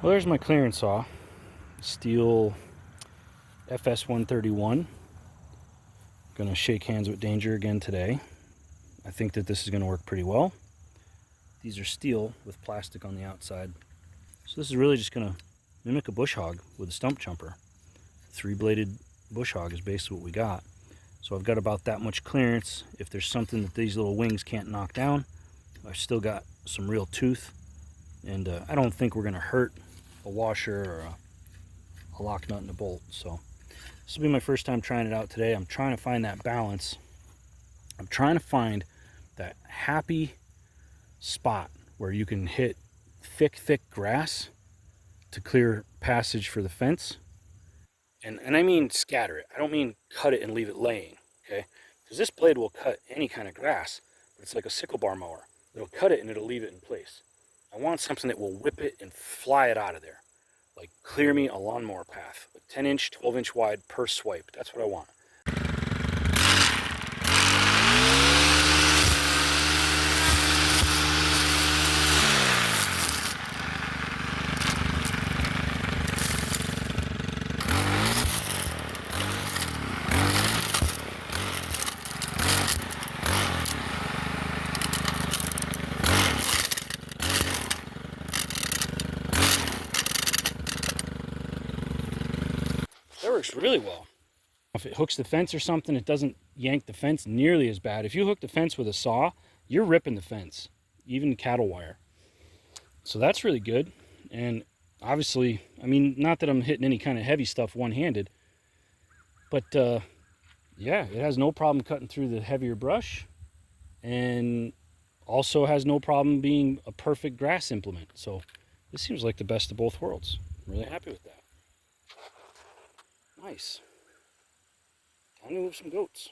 Well, there's my clearance saw, Stihl FS131. Gonna shake hands with Danger again today. I think that this is gonna work pretty well. These are steel with plastic on the outside. So this is really just gonna mimic a bush hog with a stump jumper. 3-bladed bush hog is basically what we got. So I've got about that much clearance. If there's something that these little wings can't knock down, I've still got some real tooth. And I don't think we're gonna hurt a washer or a lock nut and a bolt. So this will be my first time trying it out today. I'm trying to find that balance. I'm trying to find that happy spot where you can hit thick grass to clear passage for the fence. And I mean scatter it. I don't mean cut it and leave it laying, okay? Because this blade will cut any kind of grass, but it's like a sickle bar mower. It'll cut it and it'll leave it in place. I want something that will whip it and fly it out of there. Like clear me a lawnmower path, like 10-inch, 12-inch wide per swipe. That's what I want. That works really well. If it hooks the fence or something, it doesn't yank the fence nearly as bad. If you hook the fence with a saw, you're ripping the fence, even cattle wire. So that's really good. And obviously, I mean, not that I'm hitting any kind of heavy stuff one-handed, but yeah, it has no problem cutting through the heavier brush, and also has no problem being a perfect grass implement. So this seems like the best of both worlds. I'm really happy with that. Nice. Time to move some goats.